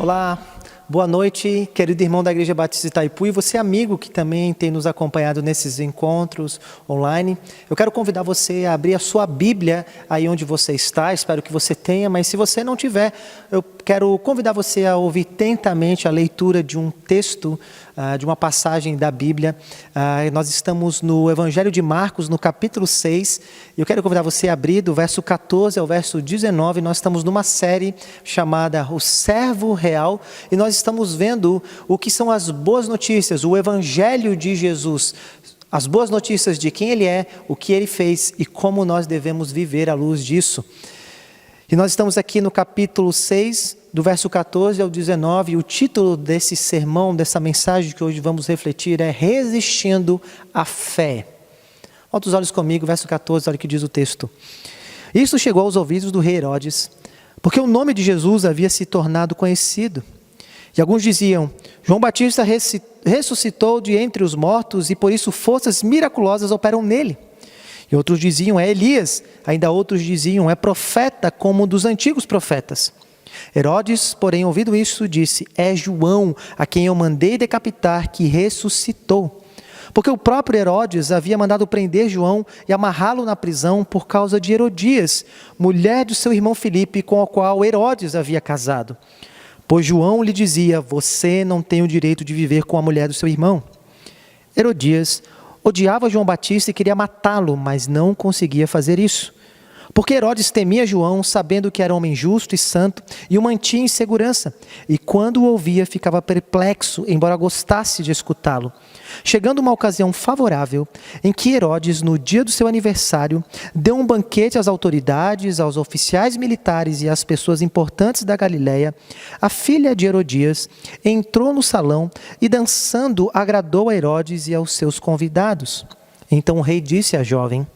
Olá, boa noite, querido irmão da Igreja Batista Itaipu e você amigo que também tem nos acompanhado nesses encontros online. Eu quero convidar você a abrir a sua Bíblia aí onde você está, espero que você tenha, mas se você não tiver, eu quero convidar você a ouvir atentamente a leitura de um texto, de uma passagem da Bíblia. Nós estamos no Evangelho de Marcos, no capítulo 6, e eu quero convidar você a abrir do verso 14 ao verso 19, nós estamos numa série chamada O Servo Real, e nós estamos vendo o que são as boas notícias, o Evangelho de Jesus, as boas notícias de quem Ele é, o que Ele fez e como nós devemos viver à luz disso. E nós estamos aqui no capítulo 6, do verso 14 ao 19, e o título desse sermão, dessa mensagem que hoje vamos refletir é Resistindo à Fé. Volta os olhos comigo, verso 14, olha o que diz o texto. Isso chegou aos ouvidos do rei Herodes, porque o nome de Jesus havia se tornado conhecido. E alguns diziam, João Batista ressuscitou de entre os mortos e por isso forças miraculosas operam nele. E outros diziam, é Elias. Ainda outros diziam, é profeta como um dos antigos profetas. Herodes, porém, ouvido isso, disse, é João, a quem eu mandei decapitar, que ressuscitou. Porque o próprio Herodes havia mandado prender João e amarrá-lo na prisão por causa de Herodias, mulher do seu irmão Filipe, com a qual Herodes havia casado. Pois João lhe dizia, você não tem o direito de viver com a mulher do seu irmão. Herodias odiava João Batista e queria matá-lo, mas não conseguia fazer isso. Porque Herodes temia João, sabendo que era homem justo e santo, e o mantinha em segurança. E quando o ouvia, ficava perplexo, embora gostasse de escutá-lo. Chegando uma ocasião favorável, em que Herodes, no dia do seu aniversário, deu um banquete às autoridades, aos oficiais militares e às pessoas importantes da Galileia, a filha de Herodias entrou no salão e, dançando, agradou a Herodes e aos seus convidados. Então o rei disse à jovem,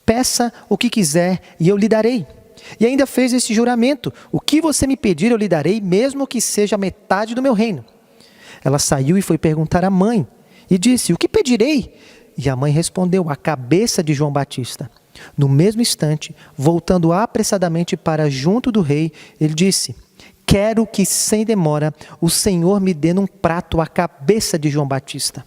peça o que quiser e eu lhe darei. E ainda fez esse juramento, o que você me pedir eu lhe darei, mesmo que seja metade do meu reino. Ela saiu e foi perguntar à mãe, e disse, o que pedirei? E a mãe respondeu, a cabeça de João Batista. No mesmo instante, voltando apressadamente para junto do rei, ele disse, quero que sem demora o Senhor me dê num prato a cabeça de João Batista.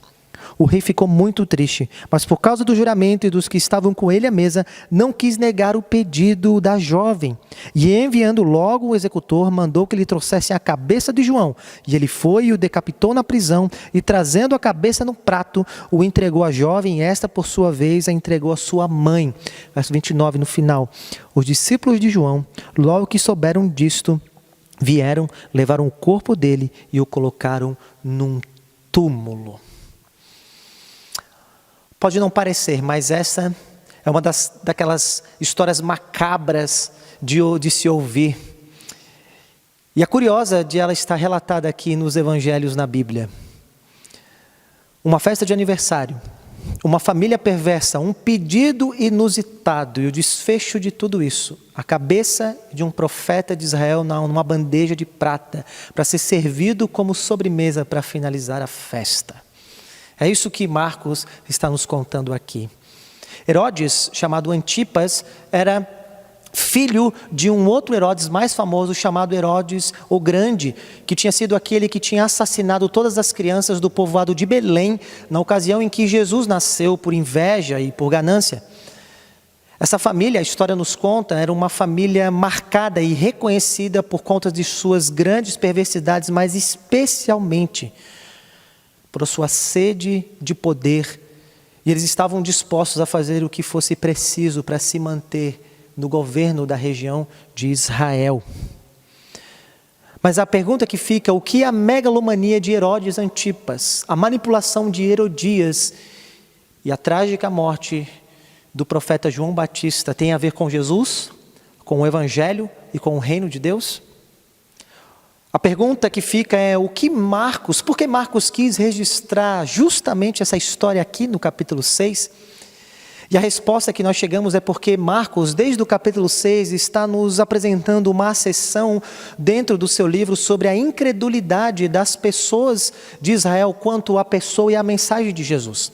O rei ficou muito triste, mas por causa do juramento e dos que estavam com ele à mesa, não quis negar o pedido da jovem. E enviando logo o executor, mandou que lhe trouxessem a cabeça de João. E ele foi e o decapitou na prisão, e trazendo a cabeça no prato, o entregou à jovem, e esta, por sua vez, a entregou à sua mãe. Verso 29, no final. Os discípulos de João, logo que souberam disto, vieram, levaram o corpo dele e o colocaram num túmulo. Pode não parecer, mas essa é uma daquelas histórias macabras de se ouvir. E é curiosa de ela estar relatada aqui nos evangelhos na Bíblia. Uma festa de aniversário, uma família perversa, um pedido inusitado e o desfecho de tudo isso. A cabeça de um profeta de Israel numa bandeja de prata para ser servido como sobremesa para finalizar a festa. É isso que Marcos está nos contando aqui. Herodes, chamado Antipas, era filho de um outro Herodes mais famoso, chamado Herodes o Grande, que tinha sido aquele que tinha assassinado todas as crianças do povoado de Belém, na ocasião em que Jesus nasceu por inveja e por ganância. Essa família, a história nos conta, era uma família marcada e reconhecida por conta de suas grandes perversidades, mas especialmente por sua sede de poder, e eles estavam dispostos a fazer o que fosse preciso para se manter no governo da região de Israel. Mas a pergunta que fica, o que a megalomania de Herodes Antipas, a manipulação de Herodias e a trágica morte do profeta João Batista tem a ver com Jesus, com o Evangelho e com o reino de Deus? A pergunta que fica é, por que Marcos quis registrar justamente essa história aqui no capítulo 6? E a resposta que nós chegamos é porque Marcos, desde o capítulo 6, está nos apresentando uma seção dentro do seu livro sobre a incredulidade das pessoas de Israel quanto à pessoa e à mensagem de Jesus.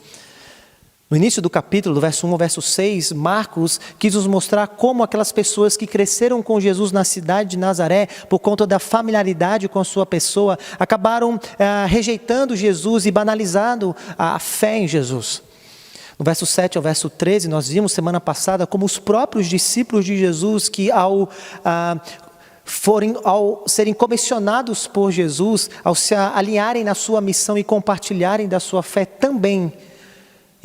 No início do capítulo, do verso 1 ao verso 6, Marcos quis nos mostrar como aquelas pessoas que cresceram com Jesus na cidade de Nazaré, por conta da familiaridade com a sua pessoa, acabaram rejeitando Jesus e banalizando a fé em Jesus. No verso 7 ao verso 13, nós vimos semana passada como os próprios discípulos de Jesus, que ao serem comissionados por Jesus, ao se alinharem na sua missão e compartilharem da sua fé, também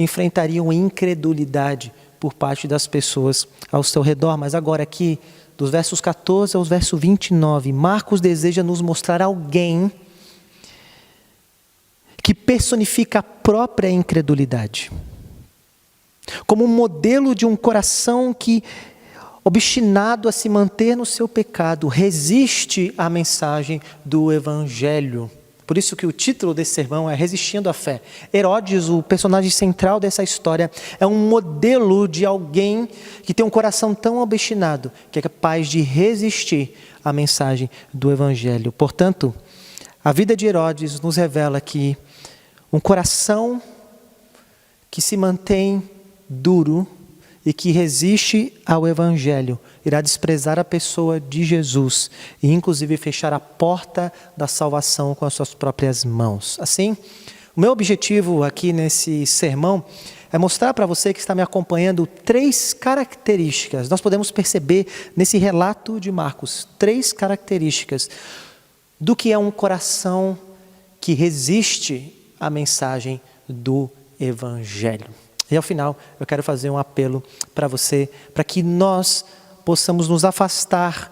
enfrentariam incredulidade por parte das pessoas ao seu redor. Mas agora aqui, dos versos 14 ao verso 29, Marcos deseja nos mostrar alguém que personifica a própria incredulidade, como um modelo de um coração que, obstinado a se manter no seu pecado, resiste à mensagem do Evangelho. Por isso que o título desse sermão é Resistindo à Fé. Herodes, o personagem central dessa história, é um modelo de alguém que tem um coração tão obstinado que é capaz de resistir à mensagem do Evangelho. Portanto, a vida de Herodes nos revela que um coração que se mantém duro e que resiste ao Evangelho irá desprezar a pessoa de Jesus e inclusive fechar a porta da salvação com as suas próprias mãos. Assim, o meu objetivo aqui nesse sermão é mostrar para você que está me acompanhando 3 características. Nós podemos perceber nesse relato de Marcos 3 características do que é um coração que resiste à mensagem do Evangelho. E ao final, eu quero fazer um apelo para você, para que nós possamos nos afastar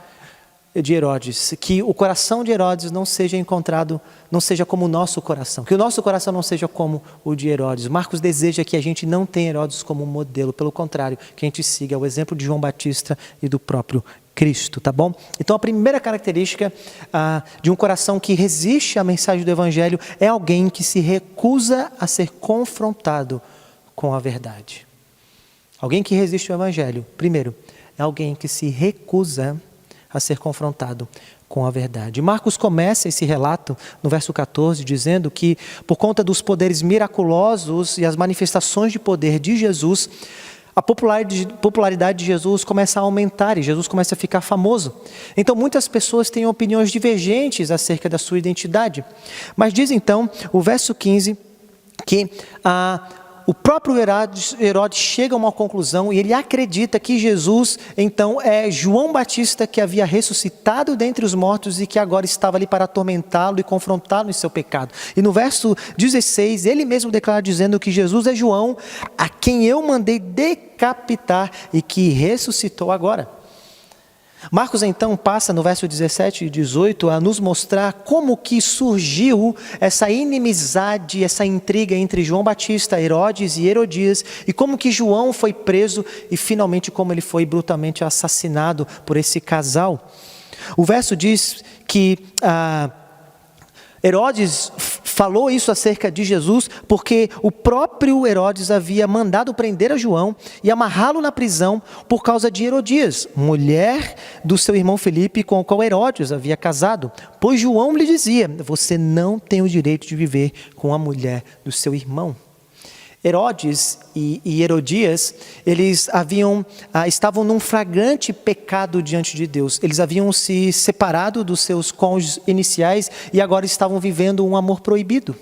de Herodes, que o coração de Herodes não seja encontrado, não seja como o nosso coração, que o nosso coração não seja como o de Herodes. Marcos deseja que a gente não tenha Herodes como modelo, pelo contrário, que a gente siga o exemplo de João Batista e do próprio Cristo, tá bom? Então a primeira característica de um coração que resiste à mensagem do Evangelho é alguém que se recusa a ser confrontado com a verdade. Alguém que resiste ao Evangelho, primeiro, é alguém que se recusa a ser confrontado com a verdade. Marcos começa esse relato no verso 14 dizendo que por conta dos poderes miraculosos e as manifestações de poder de Jesus, a popularidade de Jesus começa a aumentar e Jesus começa a ficar famoso. Então muitas pessoas têm opiniões divergentes acerca da sua identidade. Mas diz então o verso 15 que o próprio Herodes chega a uma conclusão e ele acredita que Jesus, então, é João Batista que havia ressuscitado dentre os mortos e que agora estava ali para atormentá-lo e confrontá-lo em seu pecado. E no verso 16, ele mesmo declara dizendo que Jesus é João, a quem eu mandei decapitar e que ressuscitou agora. Marcos então passa no verso 17 e 18 a nos mostrar como que surgiu essa inimizade, essa intriga entre João Batista, Herodes e Herodias e como que João foi preso e finalmente como ele foi brutalmente assassinado por esse casal. O verso diz que Herodes falou isso acerca de Jesus porque o próprio Herodes havia mandado prender a João e amarrá-lo na prisão por causa de Herodias, mulher do seu irmão Filipe, com o qual Herodes havia casado. Pois João lhe dizia: você não tem o direito de viver com a mulher do seu irmão. Herodes e Herodias, eles estavam num flagrante pecado diante de Deus. Eles haviam se separado dos seus cônjuges iniciais e agora estavam vivendo um amor proibido.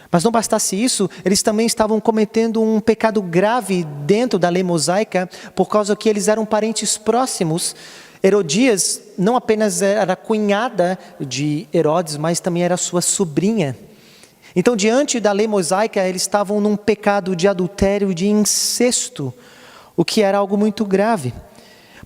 Mas não bastasse isso, eles também estavam cometendo um pecado grave dentro da lei mosaica, por causa que eles eram parentes próximos. Herodias não apenas era cunhada de Herodes, mas também era sua sobrinha. Então, diante da lei mosaica, eles estavam num pecado de adultério, de incesto, o que era algo muito grave.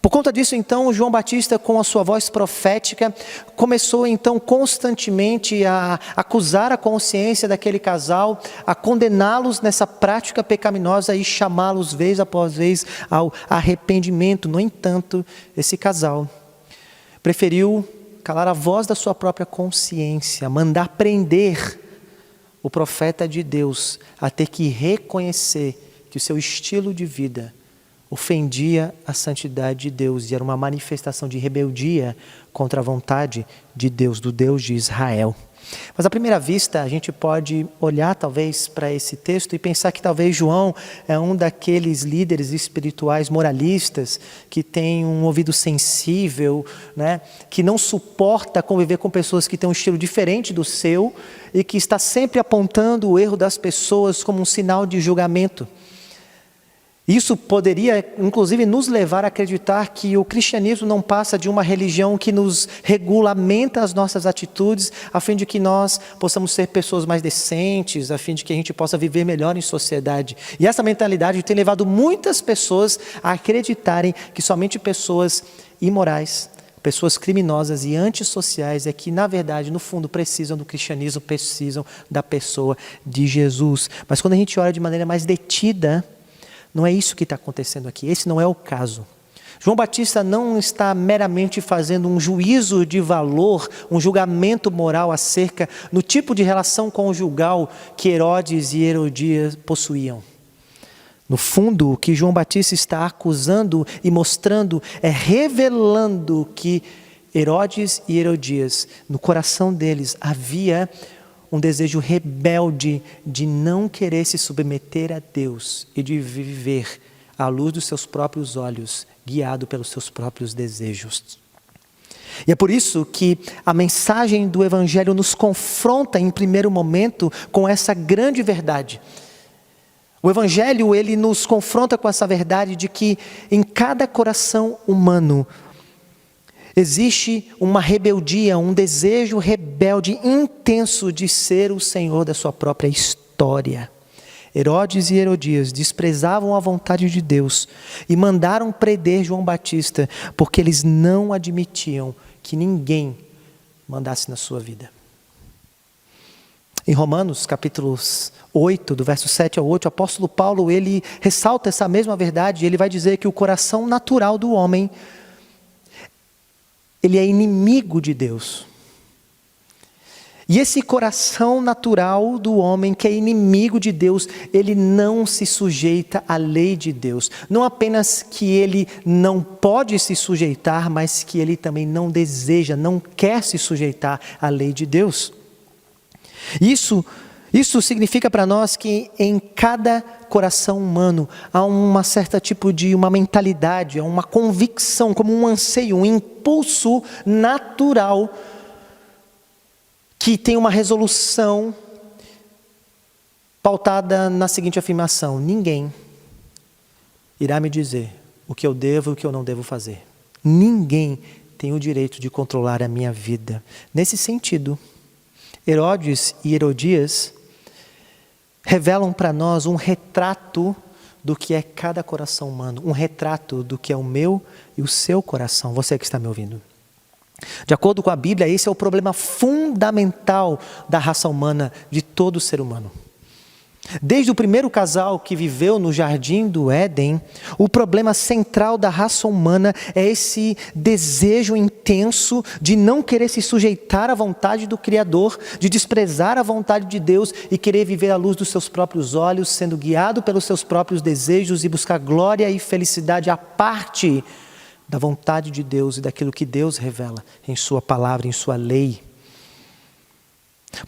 Por conta disso, então, João Batista, com a sua voz profética, começou então constantemente a acusar a consciência daquele casal, a condená-los nessa prática pecaminosa e chamá-los vez após vez ao arrependimento. No entanto, esse casal preferiu calar a voz da sua própria consciência, mandar prender o profeta de Deus a ter que reconhecer que o seu estilo de vida ofendia a santidade de Deus e era uma manifestação de rebeldia contra a vontade de Deus, do Deus de Israel. Mas à primeira vista, a gente pode olhar talvez para esse texto e pensar que talvez João é um daqueles líderes espirituais moralistas que tem um ouvido sensível, né? Que não suporta conviver com pessoas que têm um estilo diferente do seu e que está sempre apontando o erro das pessoas como um sinal de julgamento. Isso poderia, inclusive, nos levar a acreditar que o cristianismo não passa de uma religião que nos regulamenta as nossas atitudes, a fim de que nós possamos ser pessoas mais decentes, a fim de que a gente possa viver melhor em sociedade. E essa mentalidade tem levado muitas pessoas a acreditarem que somente pessoas imorais, pessoas criminosas e antissociais é que, na verdade, no fundo, precisam do cristianismo, precisam da pessoa de Jesus. Mas quando a gente olha de maneira mais detida, não é isso que está acontecendo aqui, esse não é o caso. João Batista não está meramente fazendo um juízo de valor, um julgamento moral acerca do tipo de relação conjugal que Herodes e Herodias possuíam. No fundo, o que João Batista está acusando e mostrando é revelando que Herodes e Herodias, no coração deles, havia um desejo rebelde de não querer se submeter a Deus e de viver à luz dos seus próprios olhos, guiado pelos seus próprios desejos. E é por isso que a mensagem do Evangelho nos confronta em primeiro momento com essa grande verdade. O Evangelho, ele nos confronta com essa verdade de que em cada coração humano existe uma rebeldia, um desejo rebelde intenso de ser o Senhor da sua própria história. Herodes e Herodias desprezavam a vontade de Deus e mandaram prender João Batista porque eles não admitiam que ninguém mandasse na sua vida. Em Romanos, capítulos 8, do verso 7 ao 8, o apóstolo Paulo, ele ressalta essa mesma verdade. Ele vai dizer que o coração natural do homem, ele é inimigo de Deus. E esse coração natural do homem que é inimigo de Deus, ele não se sujeita à lei de Deus. Não apenas que ele não pode se sujeitar, mas que ele também não deseja, não quer se sujeitar à lei de Deus. Isso significa para nós que em cada coração humano há uma certa tipo de uma mentalidade, uma convicção, como um anseio, um impulso natural que tem uma resolução pautada na seguinte afirmação: ninguém irá me dizer o que eu devo e o que eu não devo fazer. Ninguém tem o direito de controlar a minha vida. Nesse sentido, Herodes e Herodias revelam para nós um retrato do que é cada coração humano, um retrato do que é o meu e o seu coração, você que está me ouvindo. De acordo com a Bíblia, esse é o problema fundamental da raça humana, de todo ser humano. Desde o primeiro casal que viveu no jardim do Éden, o problema central da raça humana é esse desejo intenso de não querer se sujeitar à vontade do Criador, de desprezar a vontade de Deus e querer viver à luz dos seus próprios olhos, sendo guiado pelos seus próprios desejos e buscar glória e felicidade à parte da vontade de Deus e daquilo que Deus revela em sua palavra, em sua lei.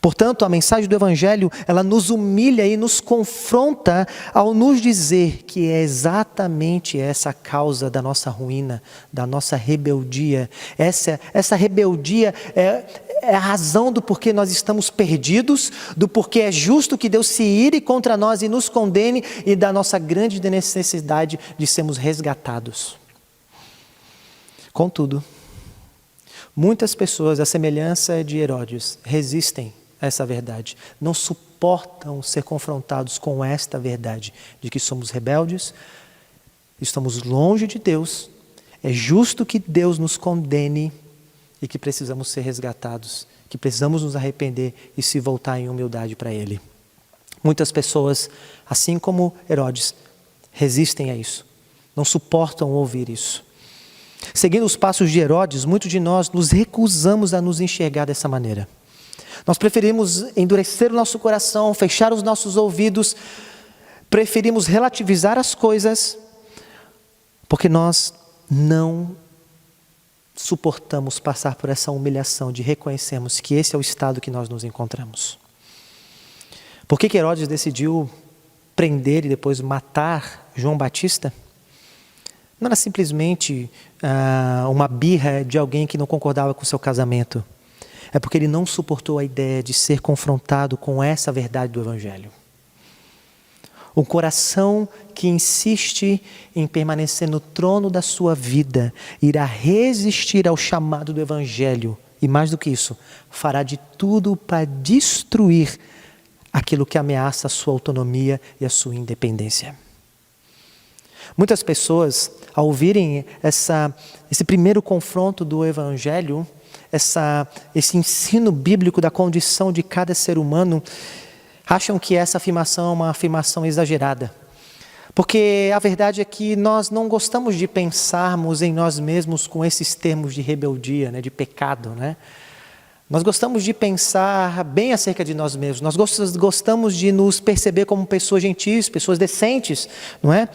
Portanto, a mensagem do Evangelho, ela nos humilha e nos confronta ao nos dizer que é exatamente essa a causa da nossa ruína, da nossa rebeldia. Essa rebeldia é a razão do porquê nós estamos perdidos, do porquê é justo que Deus se ire contra nós e nos condene e da nossa grande necessidade de sermos resgatados. Contudo, muitas pessoas, à semelhança de Herodes, resistem a essa verdade. Não suportam ser confrontados com esta verdade de que somos rebeldes, estamos longe de Deus, é justo que Deus nos condene e que precisamos ser resgatados, que precisamos nos arrepender e se voltar em humildade para Ele. Muitas pessoas, assim como Herodes, resistem a isso, não suportam ouvir isso. Seguindo os passos de Herodes, muitos de nós nos recusamos a nos enxergar dessa maneira. Nós preferimos endurecer o nosso coração, fechar os nossos ouvidos, preferimos relativizar as coisas, porque nós não suportamos passar por essa humilhação de reconhecermos que esse é o estado que nós nos encontramos? Por que Herodes decidiu prender e depois matar João Batista? Não era simplesmente uma birra de alguém que não concordava com o seu casamento. É porque ele não suportou a ideia de ser confrontado com essa verdade do Evangelho. Um coração que insiste em permanecer no trono da sua vida irá resistir ao chamado do Evangelho. E mais do que isso, fará de tudo para destruir aquilo que ameaça a sua autonomia e a sua independência. Muitas pessoas, ao ouvirem esse primeiro confronto do Evangelho, esse ensino bíblico da condição de cada ser humano, acham que essa afirmação é uma afirmação exagerada. Porque a verdade é que nós não gostamos de pensarmos em nós mesmos com esses termos de rebeldia, de pecado, Nós gostamos de pensar bem acerca de nós mesmos. Nós gostamos de nos perceber como pessoas gentis, pessoas decentes, não é?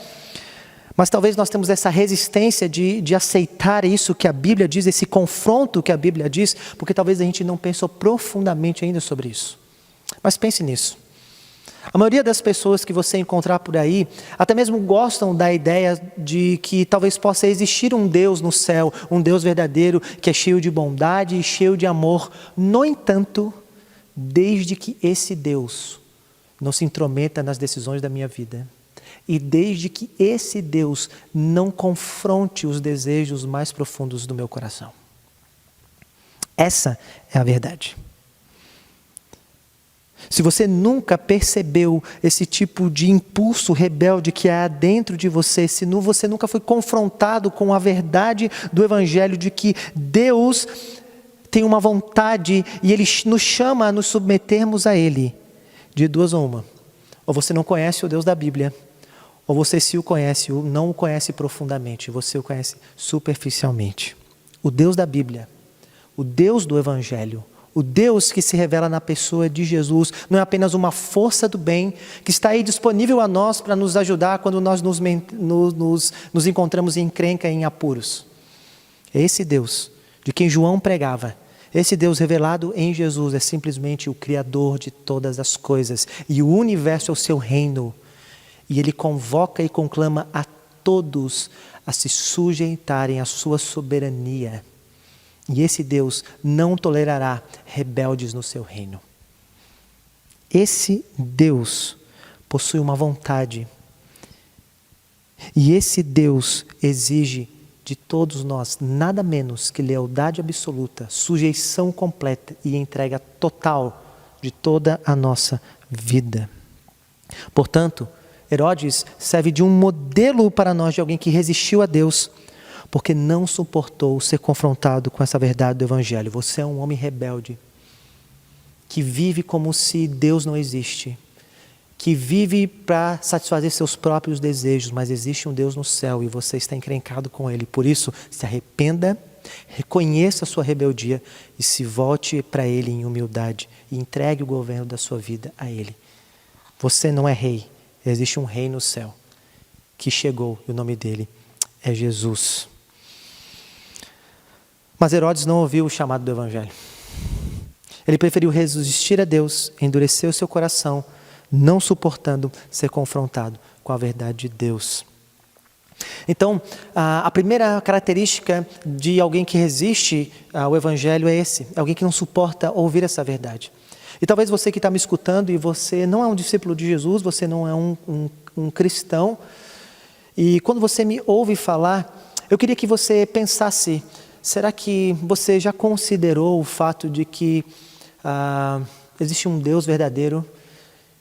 Mas talvez nós temos essa resistência de aceitar isso que a Bíblia diz, esse confronto que a Bíblia diz, porque talvez a gente não pensou profundamente ainda sobre isso. Mas pense nisso. A maioria das pessoas que você encontrar por aí, até mesmo gostam da ideia de que talvez possa existir um Deus no céu, um Deus verdadeiro que é cheio de bondade e cheio de amor. No entanto, desde que esse Deus não se intrometa nas decisões da minha vida, e desde que esse Deus não confronte os desejos mais profundos do meu coração. Essa é a verdade. Se você nunca percebeu esse tipo de impulso rebelde que há dentro de você, se você nunca foi confrontado com a verdade do Evangelho de que Deus tem uma vontade e Ele nos chama a nos submetermos a Ele, de duas ou uma. Ou você não conhece o Deus da Bíblia, ou você se o conhece, ou não o conhece profundamente, você o conhece superficialmente. O Deus da Bíblia, o Deus do Evangelho, o Deus que se revela na pessoa de Jesus, não é apenas uma força do bem que está aí disponível a nós para nos ajudar quando nós nos encontramos em encrenca, em apuros. É esse Deus de quem João pregava. Esse Deus revelado em Jesus é simplesmente o Criador de todas as coisas. E o universo é o seu reino. E Ele convoca e conclama a todos a se sujeitarem à sua soberania. E esse Deus não tolerará rebeldes no seu reino. Esse Deus possui uma vontade. E esse Deus exige de todos nós nada menos que lealdade absoluta, sujeição completa e entrega total de toda a nossa vida. Portanto, Herodes serve de um modelo para nós de alguém que resistiu a Deus, porque não suportou ser confrontado com essa verdade do Evangelho. Você é um homem rebelde, que vive como se Deus não existe, que vive para satisfazer seus próprios desejos, mas existe um Deus no céu e você está encrencado com Ele. Por isso, se arrependa, reconheça a sua rebeldia e se volte para Ele em humildade e entregue o governo da sua vida a Ele. Você não é rei, existe um rei no céu que chegou e o nome dele é Jesus. Mas Herodes não ouviu o chamado do Evangelho. Ele preferiu resistir a Deus, endurecer o seu coração, não suportando ser confrontado com a verdade de Deus. Então, a primeira característica de alguém que resiste ao Evangelho é alguém que não suporta ouvir essa verdade. E talvez você que está me escutando e você não é um discípulo de Jesus, você não é um cristão, e quando você me ouve falar, eu queria que você pensasse: será que você já considerou o fato de que existe um Deus verdadeiro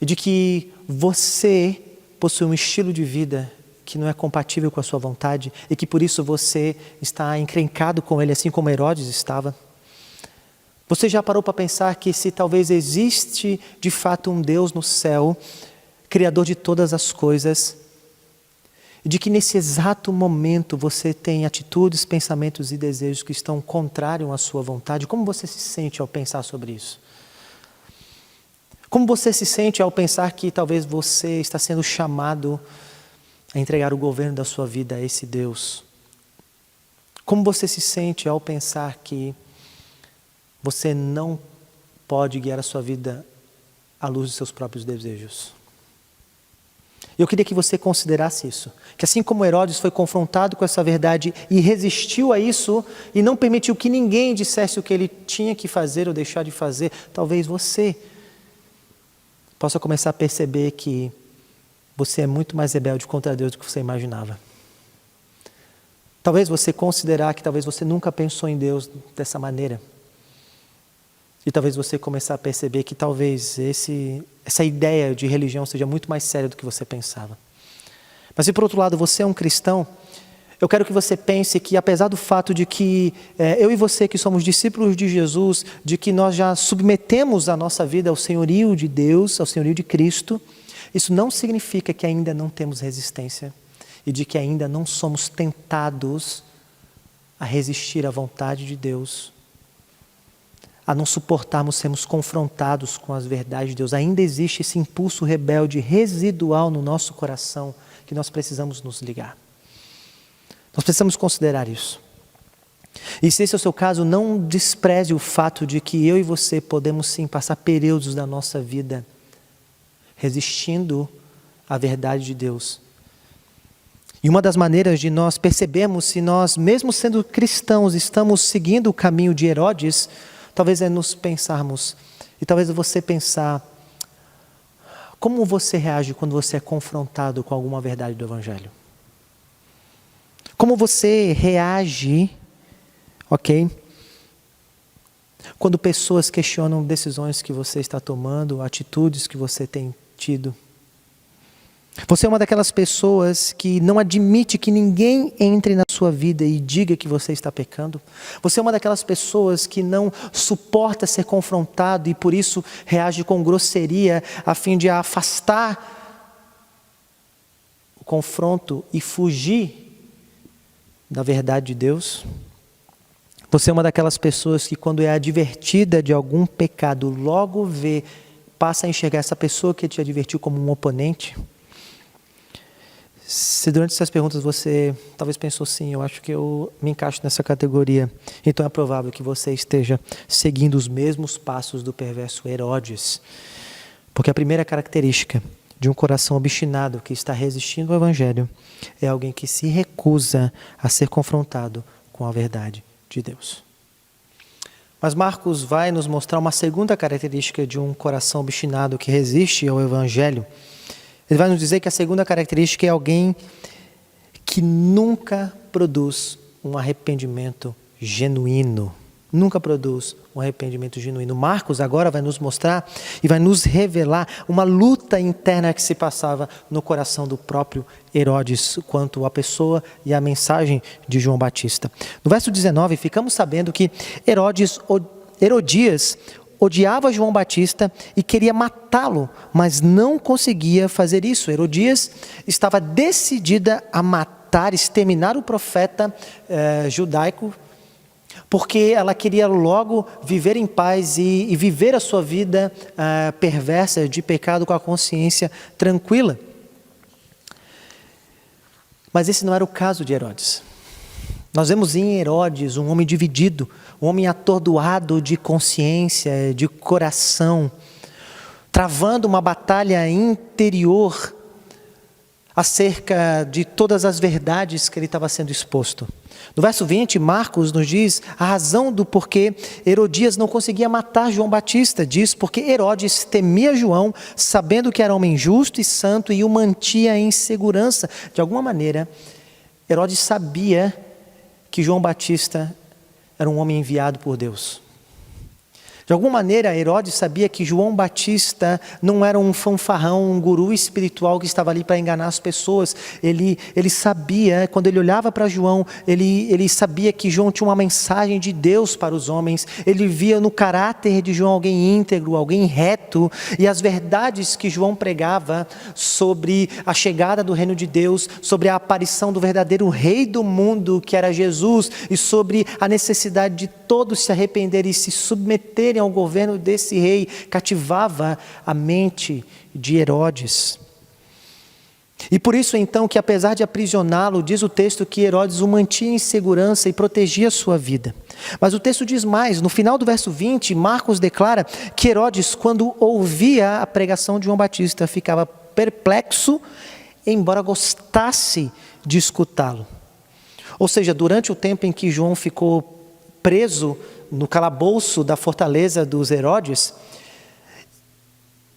e de que você possui um estilo de vida que não é compatível com a sua vontade e que por isso você está encrencado com ele, assim como Herodes estava? Você já parou para pensar que se talvez existe de fato um Deus no céu, Criador de todas as coisas, de que nesse exato momento você tem atitudes, pensamentos e desejos que estão contrários à sua vontade? Como você se sente ao pensar sobre isso? Como você se sente ao pensar que talvez você está sendo chamado a entregar o governo da sua vida a esse Deus? Como você se sente ao pensar que você não pode guiar a sua vida à luz dos seus próprios desejos? Eu queria que você considerasse isso. Que assim como Herodes foi confrontado com essa verdade e resistiu a isso, e não permitiu que ninguém dissesse o que ele tinha que fazer ou deixar de fazer, talvez você possa começar a perceber que você é muito mais rebelde contra Deus do que você imaginava. Talvez você considerar que talvez você nunca pensou em Deus dessa maneira. E talvez você começar a perceber que talvez essa ideia de religião seja muito mais séria do que você pensava. Mas se por outro lado você é um cristão, eu quero que você pense que apesar do fato de que eu e você que somos discípulos de Jesus, de que nós já submetemos a nossa vida ao senhorio de Deus, ao senhorio de Cristo, isso não significa que ainda não temos resistência e de que ainda não somos tentados a resistir à vontade de Deus, a não suportarmos sermos confrontados com as verdades de Deus. Ainda existe esse impulso rebelde residual no nosso coração que nós precisamos nos ligar. Nós precisamos considerar isso. E se esse é o seu caso, não despreze o fato de que eu e você podemos sim passar períodos da nossa vida resistindo à verdade de Deus. E uma das maneiras de nós percebermos se nós, mesmo sendo cristãos, estamos seguindo o caminho de Herodes, talvez é nos pensarmos, e talvez você pensar, como você reage quando você é confrontado com alguma verdade do Evangelho? Como você reage, ok? Quando pessoas questionam decisões que você está tomando, atitudes que você tem tido. Você é uma daquelas pessoas que não admite que ninguém entre na sua vida e diga que você está pecando. Você é uma daquelas pessoas que não suporta ser confrontado e por isso reage com grosseria a fim de afastar o confronto e fugir da verdade de Deus. Você é uma daquelas pessoas que quando é advertida de algum pecado, logo passa a enxergar essa pessoa que te advertiu como um oponente. Se durante essas perguntas você talvez pensou sim, eu acho que eu me encaixo nessa categoria, então é provável que você esteja seguindo os mesmos passos do perverso Herodes. Porque a primeira característica de um coração obstinado que está resistindo ao Evangelho é alguém que se recusa a ser confrontado com a verdade de Deus. Mas Marcos vai nos mostrar uma segunda característica de um coração obstinado que resiste ao Evangelho. Ele vai nos dizer que a segunda característica é alguém que nunca produz um arrependimento genuíno. Nunca produz um arrependimento genuíno. Marcos agora vai nos mostrar e vai nos revelar uma luta interna que se passava no coração do próprio Herodes quanto à pessoa e à mensagem de João Batista. No verso 19, ficamos sabendo que Herodias odiava João Batista e queria matá-lo, mas não conseguia fazer isso. Herodias estava decidida a matar, exterminar o profeta judaico, porque ela queria logo viver em paz e viver a sua vida perversa de pecado com a consciência tranquila. Mas esse não era o caso de Herodes. Nós vemos em Herodes um homem dividido, um homem atordoado de consciência, de coração, travando uma batalha interior acerca de todas as verdades que ele estava sendo exposto. No verso 20, Marcos nos diz a razão do porquê Herodias não conseguia matar João Batista. Diz porque Herodes temia João, sabendo que era homem justo e santo e o mantinha em segurança. De alguma maneira, Herodes sabia que João Batista era um homem enviado por Deus. De alguma maneira, Herodes sabia que João Batista não era um fanfarrão, um guru espiritual que estava ali para enganar as pessoas. Ele sabia, quando ele olhava para João, ele sabia que João tinha uma mensagem de Deus para os homens. Ele via no caráter de João alguém íntegro, alguém reto. E as verdades que João pregava sobre a chegada do reino de Deus, sobre a aparição do verdadeiro rei do mundo, que era Jesus, e sobre a necessidade de todos se arrependerem e se submeterem ao governo desse rei, cativava a mente de Herodes. E por isso então que apesar de aprisioná-lo, diz o texto que Herodes o mantinha em segurança e protegia a sua vida. Mas o texto diz mais, no final do verso 20, Marcos declara que Herodes, quando ouvia a pregação de João Batista, ficava perplexo, embora gostasse de escutá-lo. Ou seja, durante o tempo em que João ficou preso no calabouço da fortaleza dos Herodes,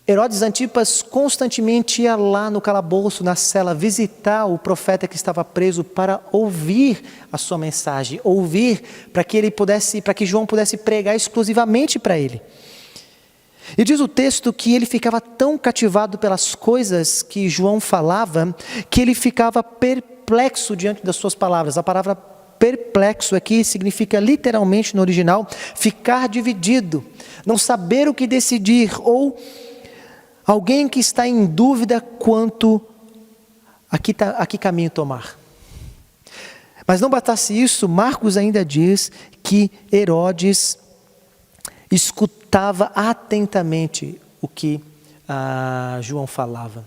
Herodes Antipas constantemente ia lá no calabouço, na cela, visitar o profeta que estava preso para ouvir a sua mensagem, ouvir para que João pudesse pregar exclusivamente para ele. E diz o texto que ele ficava tão cativado pelas coisas que João falava, que ele ficava perplexo diante das suas palavras. A palavra perplexo aqui significa literalmente no original, ficar dividido, não saber o que decidir, ou alguém que está em dúvida quanto a que caminho tomar. Mas não bastasse isso, Marcos ainda diz que Herodes escutava atentamente o que João falava.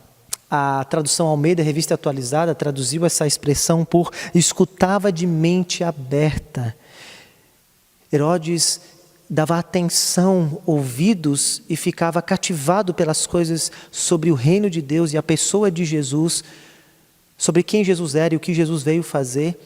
A tradução Almeida, Revista Atualizada, traduziu essa expressão por escutava de mente aberta. Herodes dava atenção, ouvidos e ficava cativado pelas coisas sobre o reino de Deus e a pessoa de Jesus, sobre quem Jesus era e o que Jesus veio fazer.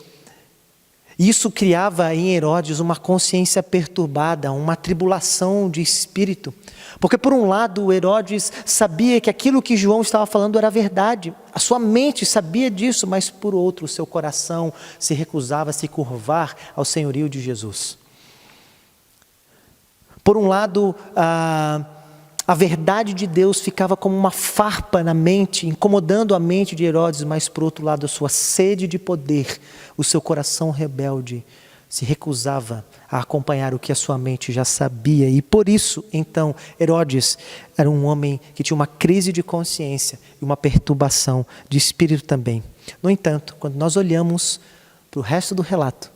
Isso criava em Herodes uma consciência perturbada, uma tribulação de espírito. Porque por um lado Herodes sabia que aquilo que João estava falando era verdade. A sua mente sabia disso, mas por outro o seu coração se recusava a se curvar ao senhorio de Jesus. Por um lado, a verdade de Deus ficava como uma farpa na mente, incomodando a mente de Herodes, mas por outro lado, a sua sede de poder, o seu coração rebelde, se recusava a acompanhar o que a sua mente já sabia. E por isso, então, Herodes era um homem que tinha uma crise de consciência e uma perturbação de espírito também. No entanto, quando nós olhamos para o resto do relato,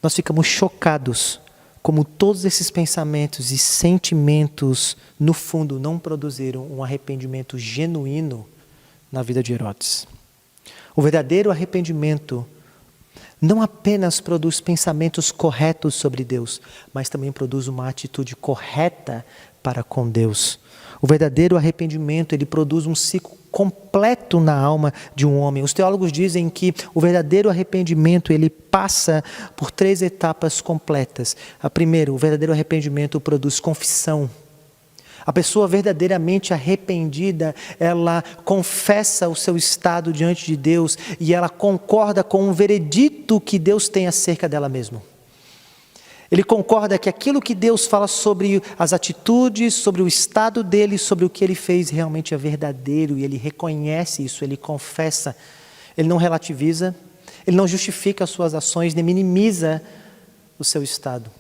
nós ficamos chocados como todos esses pensamentos e sentimentos, no fundo, não produziram um arrependimento genuíno na vida de Herodes. O verdadeiro arrependimento não apenas produz pensamentos corretos sobre Deus, mas também produz uma atitude correta para com Deus. O verdadeiro arrependimento, ele produz um ciclo completo na alma de um homem. Os teólogos dizem que o verdadeiro arrependimento, ele passa por 3 etapas completas. A primeira, o verdadeiro arrependimento produz confissão. A pessoa verdadeiramente arrependida, ela confessa o seu estado diante de Deus e ela concorda com o veredito que Deus tem acerca dela mesma. Ele concorda que aquilo que Deus fala sobre as atitudes, sobre o estado dele, sobre o que ele fez realmente é verdadeiro e ele reconhece isso, ele confessa. Ele não relativiza, ele não justifica as suas ações, nem minimiza o seu estado.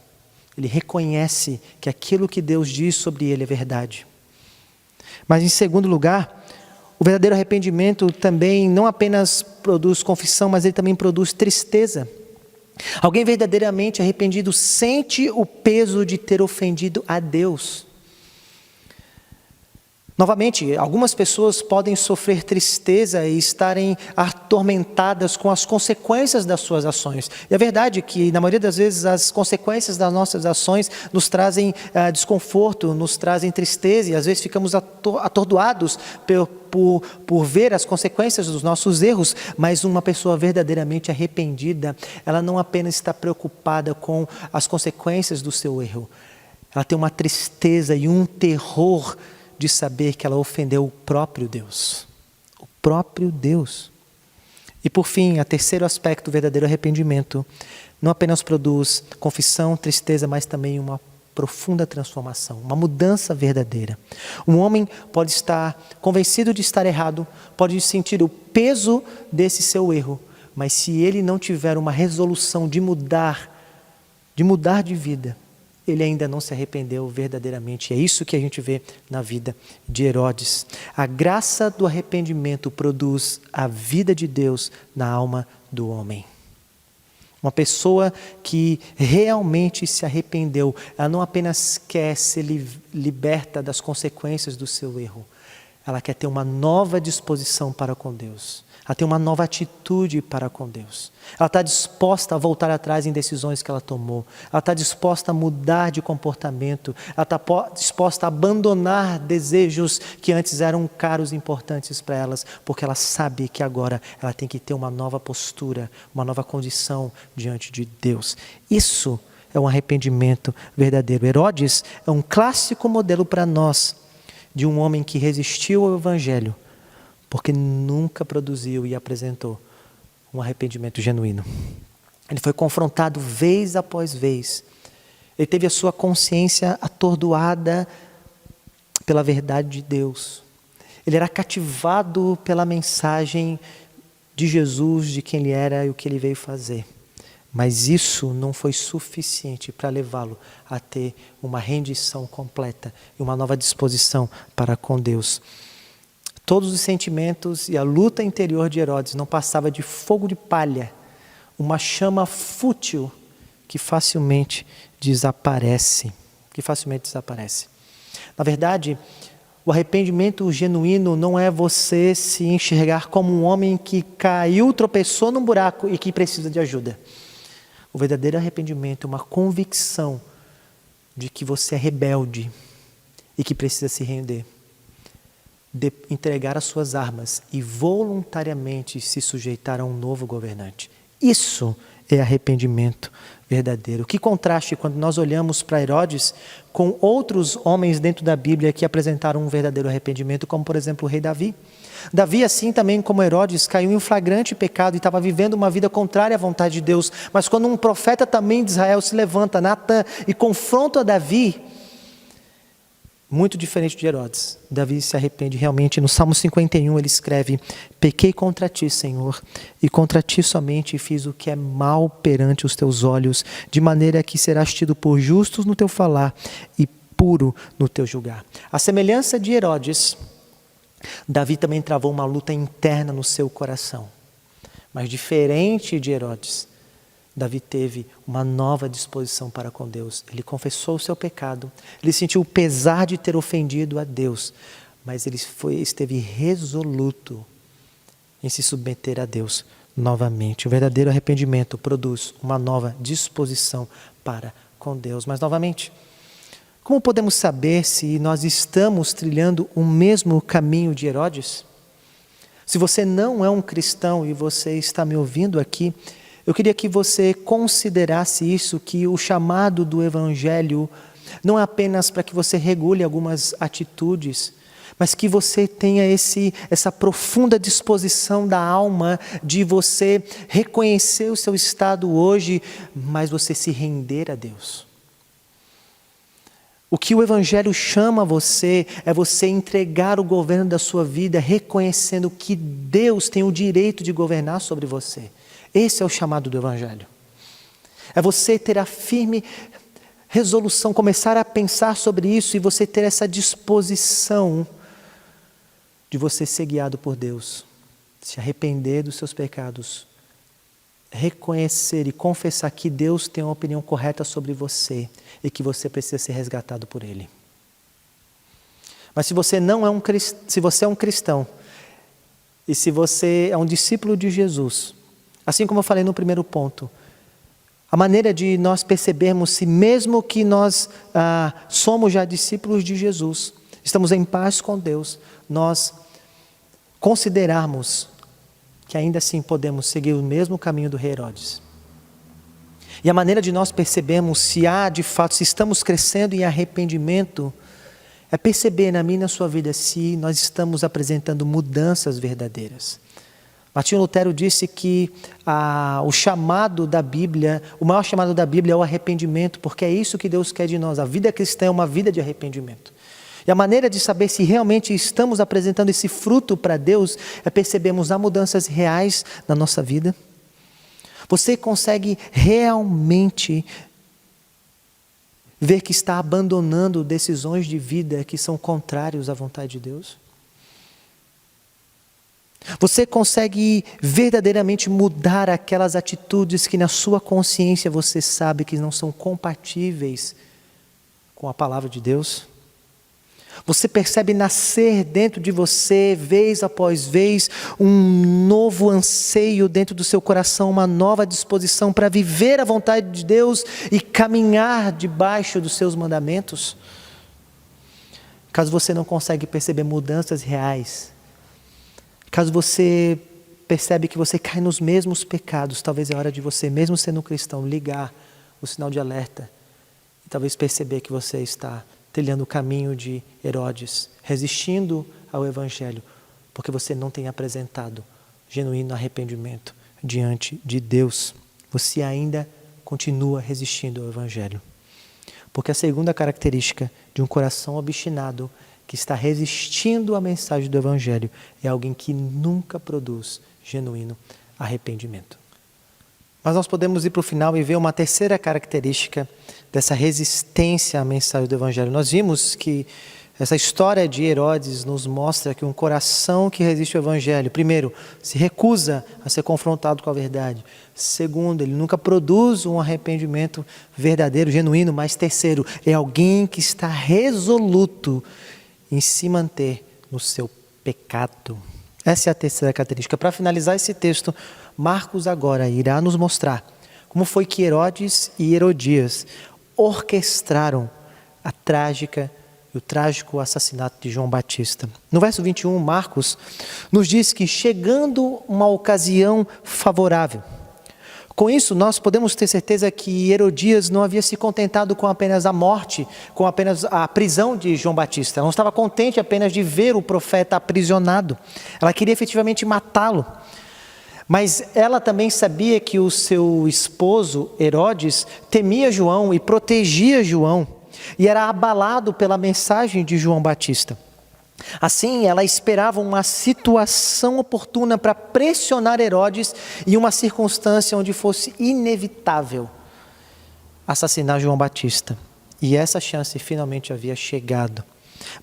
Ele reconhece que aquilo que Deus diz sobre ele é verdade. Mas em segundo lugar, o verdadeiro arrependimento também não apenas produz confissão, mas ele também produz tristeza. Alguém verdadeiramente arrependido sente o peso de ter ofendido a Deus. Novamente, algumas pessoas podem sofrer tristeza e estarem atormentadas com as consequências das suas ações. E a verdade é que, na maioria das vezes, as consequências das nossas ações nos trazem desconforto, nos trazem tristeza, e às vezes ficamos atordoados por ver as consequências dos nossos erros. Mas uma pessoa verdadeiramente arrependida, ela não apenas está preocupada com as consequências do seu erro, ela tem uma tristeza e um terror de saber que ela ofendeu o próprio Deus. O próprio Deus. E por fim, o terceiro aspecto do verdadeiro arrependimento não apenas produz confissão, tristeza, mas também uma profunda transformação, uma mudança verdadeira. Um homem pode estar convencido de estar errado, pode sentir o peso desse seu erro, mas se ele não tiver uma resolução de mudar de vida, ele ainda não se arrependeu verdadeiramente. É isso que a gente vê na vida de Herodes. A graça do arrependimento produz a vida de Deus na alma do homem. Uma pessoa que realmente se arrependeu, ela não apenas quer ser liberta das consequências do seu erro, ela quer ter uma nova disposição para com Deus. Ela tem uma nova atitude para com Deus. Ela está disposta a voltar atrás em decisões que ela tomou. Ela está disposta a mudar de comportamento. Ela está disposta a abandonar desejos que antes eram caros e importantes para elas, porque ela sabe que agora ela tem que ter uma nova postura, uma nova condição diante de Deus. Isso é um arrependimento verdadeiro. Herodes é um clássico modelo para nós de um homem que resistiu ao Evangelho, porque nunca produziu e apresentou um arrependimento genuíno. Ele foi confrontado vez após vez. Ele teve a sua consciência atordoada pela verdade de Deus. Ele era cativado pela mensagem de Jesus, de quem ele era e o que ele veio fazer. Mas isso não foi suficiente para levá-lo a ter uma rendição completa e uma nova disposição para com Deus. Todos os sentimentos e a luta interior de Herodes não passava de fogo de palha, uma chama fútil que facilmente desaparece. Na verdade, o arrependimento genuíno não é você se enxergar como um homem que caiu, tropeçou num buraco e que precisa de ajuda. O verdadeiro arrependimento é uma convicção de que você é rebelde e que precisa se render. De entregar as suas armas e voluntariamente se sujeitar a um novo governante. Isso é arrependimento verdadeiro. Que contraste quando nós olhamos para Herodes com outros homens dentro da Bíblia que apresentaram um verdadeiro arrependimento, como por exemplo o rei Davi. Davi, assim também como Herodes, caiu em um flagrante pecado e estava vivendo uma vida contrária à vontade de Deus. Mas quando um profeta também de Israel se levanta, Natã, e confronta Davi, muito diferente de Herodes, Davi se arrepende realmente. No Salmo 51 ele escreve: pequei contra ti, Senhor, e contra ti somente fiz o que é mal perante os teus olhos, de maneira que serás tido por justos no teu falar e puro no teu julgar. À semelhança de Herodes, Davi também travou uma luta interna no seu coração. Mas diferente de Herodes, Davi teve uma nova disposição para com Deus. Ele confessou o seu pecado, ele sentiu o pesar de ter ofendido a Deus, mas ele esteve resoluto em se submeter a Deus novamente. O verdadeiro arrependimento produz uma nova disposição para com Deus. Mas novamente, como podemos saber se nós estamos trilhando o mesmo caminho de Herodes? Se você não é um cristão e você está me ouvindo aqui, eu queria que você considerasse isso, que o chamado do Evangelho não é apenas para que você regule algumas atitudes, mas que você tenha essa profunda disposição da alma de você reconhecer o seu estado hoje, mas você se render a Deus. O que o Evangelho chama você é você entregar o governo da sua vida, reconhecendo que Deus tem o direito de governar sobre você. Esse é o chamado do Evangelho. É você ter a firme resolução, começar a pensar sobre isso e você ter essa disposição de você ser guiado por Deus, se arrepender dos seus pecados, reconhecer e confessar que Deus tem uma opinião correta sobre você e que você precisa ser resgatado por Ele. Mas se você se você é um cristão e se você é um discípulo de Jesus, assim como eu falei no primeiro ponto, a maneira de nós percebermos se mesmo que nós somos já discípulos de Jesus, estamos em paz com Deus, nós considerarmos que ainda assim podemos seguir o mesmo caminho do rei Herodes. E a maneira de nós percebermos se de fato, se estamos crescendo em arrependimento, é perceber na minha e na sua vida se nós estamos apresentando mudanças verdadeiras. Martinho Lutero disse que o chamado da Bíblia, o maior chamado da Bíblia é o arrependimento, porque é isso que Deus quer de nós. A vida cristã é uma vida de arrependimento. E a maneira de saber se realmente estamos apresentando esse fruto para Deus é percebermos há mudanças reais na nossa vida. Você consegue realmente ver que está abandonando decisões de vida que são contrárias à vontade de Deus? Você consegue verdadeiramente mudar aquelas atitudes que na sua consciência você sabe que não são compatíveis com a palavra de Deus? Você percebe nascer dentro de você, vez após vez, um novo anseio dentro do seu coração, uma nova disposição para viver a vontade de Deus e caminhar debaixo dos seus mandamentos? Caso você não consegue perceber mudanças reais, caso você percebe que você cai nos mesmos pecados, talvez é hora de você, mesmo sendo um cristão, ligar o sinal de alerta e talvez perceber que você está trilhando o caminho de Herodes, resistindo ao Evangelho, porque você não tem apresentado genuíno arrependimento diante de Deus. Você ainda continua resistindo ao Evangelho. Porque a segunda característica de um coração obstinado que está resistindo à mensagem do Evangelho é alguém que nunca produz genuíno arrependimento. Mas nós podemos ir para o final e ver uma terceira característica dessa resistência à mensagem do Evangelho. Nós vimos que essa história de Herodes nos mostra que um coração que resiste ao Evangelho, primeiro, se recusa a ser confrontado com a verdade. Segundo, ele nunca produz um arrependimento verdadeiro, genuíno. Mas terceiro, é alguém que está resoluto em se manter no seu pecado. Essa é a terceira característica. Para finalizar esse texto, Marcos agora irá nos mostrar como foi que Herodes e Herodias orquestraram a trágica e o trágico assassinato de João Batista. No verso 21, Marcos nos diz que chegando uma ocasião favorável. Com isso, nós podemos ter certeza que Herodias não havia se contentado com apenas a morte, com apenas a prisão de João Batista. Ela não estava contente apenas de ver o profeta aprisionado. Ela queria efetivamente matá-lo. Mas ela também sabia que o seu esposo, Herodes, temia João e protegia João. E era abalado pela mensagem de João Batista. Assim, ela esperava uma situação oportuna para pressionar Herodes e uma circunstância onde fosse inevitável assassinar João Batista. E essa chance finalmente havia chegado.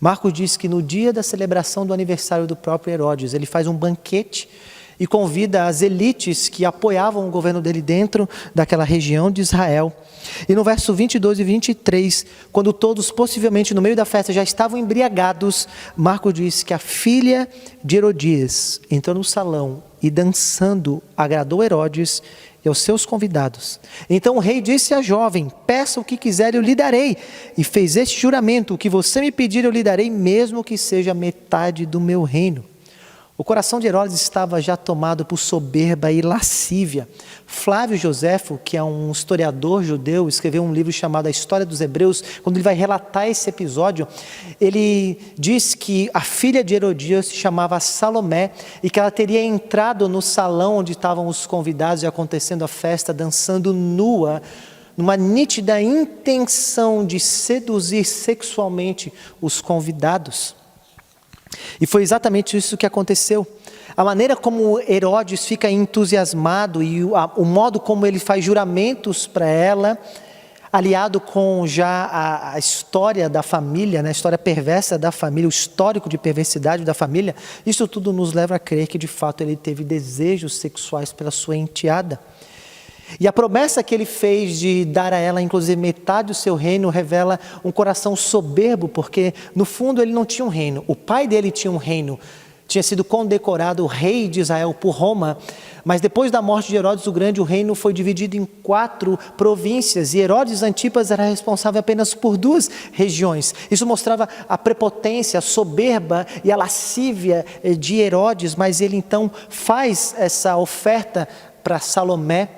Marcos diz que no dia da celebração do aniversário do próprio Herodes, ele faz um banquete e convida as elites que apoiavam o governo dele dentro daquela região de Israel. E no verso 22 e 23, quando todos possivelmente no meio da festa já estavam embriagados, Marcos diz que a filha de Herodias entrou no salão e dançando agradou Herodes e aos seus convidados. Então o rei disse à jovem: peça o que quiser e eu lhe darei. E fez este juramento: o que você me pedir eu lhe darei, mesmo que seja metade do meu reino. O coração de Herodes estava já tomado por soberba e lascívia. Flávio Joséfo, que é um historiador judeu, escreveu um livro chamado A História dos Hebreus. Quando ele vai relatar esse episódio, ele diz que a filha de Herodias se chamava Salomé e que ela teria entrado no salão onde estavam os convidados e acontecendo a festa, dançando nua, numa nítida intenção de seduzir sexualmente os convidados. E foi exatamente isso que aconteceu. A maneira como Herodes fica entusiasmado e o modo como ele faz juramentos para ela, aliado com já a história da família, né, a história perversa da família, o histórico de perversidade da família, isso tudo nos leva a crer que de fato ele teve desejos sexuais pela sua enteada. E a promessa que ele fez de dar a ela, inclusive, metade do seu reino, revela um coração soberbo, porque no fundo ele não tinha um reino. O pai dele tinha um reino, tinha sido condecorado rei de Israel por Roma, mas depois da morte de Herodes o Grande, o reino foi dividido em 4 províncias, e Herodes Antipas era responsável apenas por 2 regiões. Isso mostrava a prepotência, a soberba e a lascívia de Herodes, mas ele então faz essa oferta para Salomé.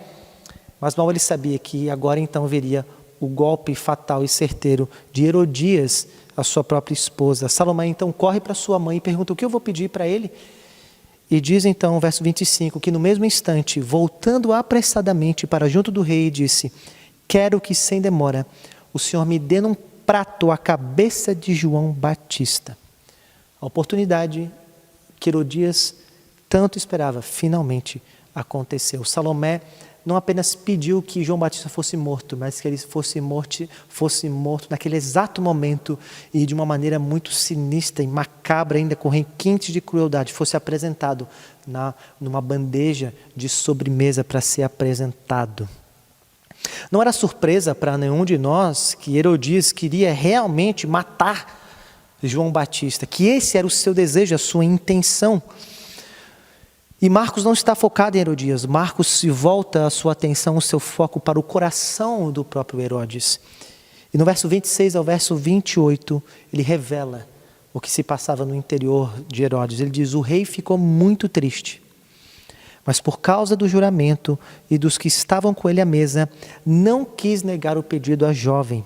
Mas mal ele sabia que agora então viria o golpe fatal e certeiro de Herodias, a sua própria esposa. Salomé então corre para sua mãe e pergunta: o que eu vou pedir para ele? E diz então, verso 25, que no mesmo instante, voltando apressadamente para junto do rei, disse: quero que sem demora o Senhor me dê num prato a cabeça de João Batista. A oportunidade que Herodias tanto esperava finalmente aconteceu. Salomé não apenas pediu que João Batista fosse morto, mas que ele fosse morto naquele exato momento e de uma maneira muito sinistra e macabra, ainda com requintes de crueldade, fosse apresentado numa bandeja de sobremesa para ser apresentado. Não era surpresa para nenhum de nós que Herodias queria realmente matar João Batista, que esse era o seu desejo, a sua intenção. E Marcos não está focado em Herodias. Marcos se volta a sua atenção, o seu foco para o coração do próprio Herodes. E no verso 26 ao verso 28, ele revela o que se passava no interior de Herodes. Ele diz: o rei ficou muito triste, mas por causa do juramento e dos que estavam com ele à mesa, não quis negar o pedido à jovem.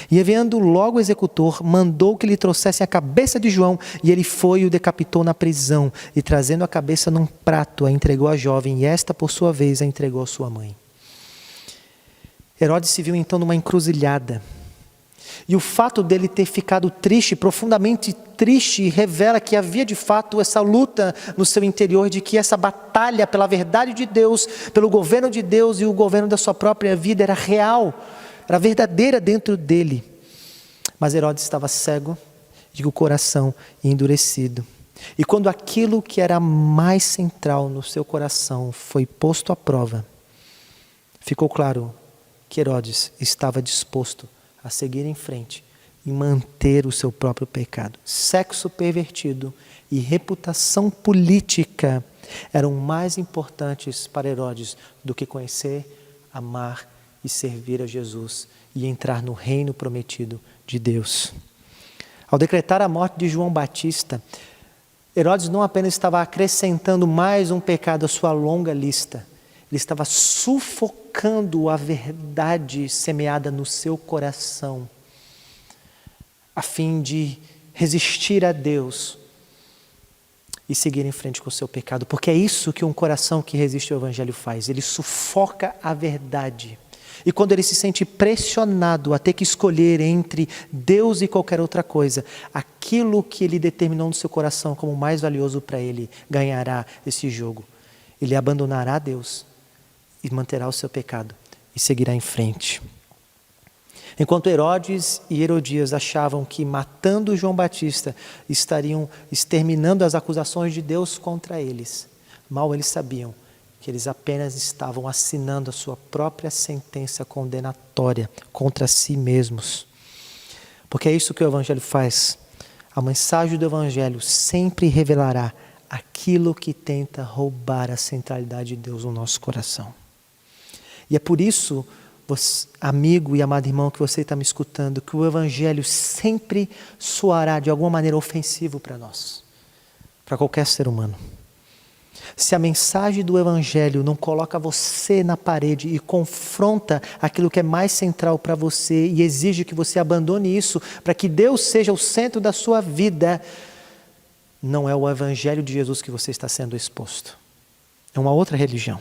E enviando logo o executor, mandou que lhe trouxessem a cabeça de João, e ele foi e o decapitou na prisão, e trazendo a cabeça num prato, a entregou à jovem, e esta, por sua vez, a entregou à sua mãe. Herodes se viu então numa encruzilhada. E o fato dele ter ficado triste, profundamente triste, revela que havia de fato essa luta no seu interior, de que essa batalha pela verdade de Deus, pelo governo de Deus e o governo da sua própria vida era real, era verdadeira dentro dele. Mas Herodes estava cego e o coração endurecido. E quando aquilo que era mais central no seu coração foi posto à prova, ficou claro que Herodes estava disposto a seguir em frente e manter o seu próprio pecado. Sexo pervertido e reputação política eram mais importantes para Herodes do que conhecer, amar e servir a Jesus e entrar no reino prometido de Deus. Ao decretar a morte de João Batista, Herodes não apenas estava acrescentando mais um pecado à sua longa lista, ele estava sufocando a verdade semeada no seu coração, a fim de resistir a Deus e seguir em frente com o seu pecado. Porque é isso que um coração que resiste ao Evangelho faz. Ele sufoca a verdade. E quando ele se sente pressionado a ter que escolher entre Deus e qualquer outra coisa, aquilo que ele determinou no seu coração como mais valioso para ele, ganhará esse jogo. Ele abandonará Deus e manterá o seu pecado e seguirá em frente. Enquanto Herodes e Herodias achavam que matando João Batista estariam exterminando as acusações de Deus contra eles, mal eles sabiam que eles apenas estavam assinando a sua própria sentença condenatória contra si mesmos. Porque é isso que o Evangelho faz. A mensagem do Evangelho sempre revelará aquilo que tenta roubar a centralidade de Deus no nosso coração. E é por isso, amigo e amado irmão que você está me escutando, que o Evangelho sempre soará de alguma maneira ofensivo para nós, para qualquer ser humano. Se a mensagem do Evangelho não coloca você na parede e confronta aquilo que é mais central para você e exige que você abandone isso para que Deus seja o centro da sua vida, não é o Evangelho de Jesus que você está sendo exposto. É uma outra religião.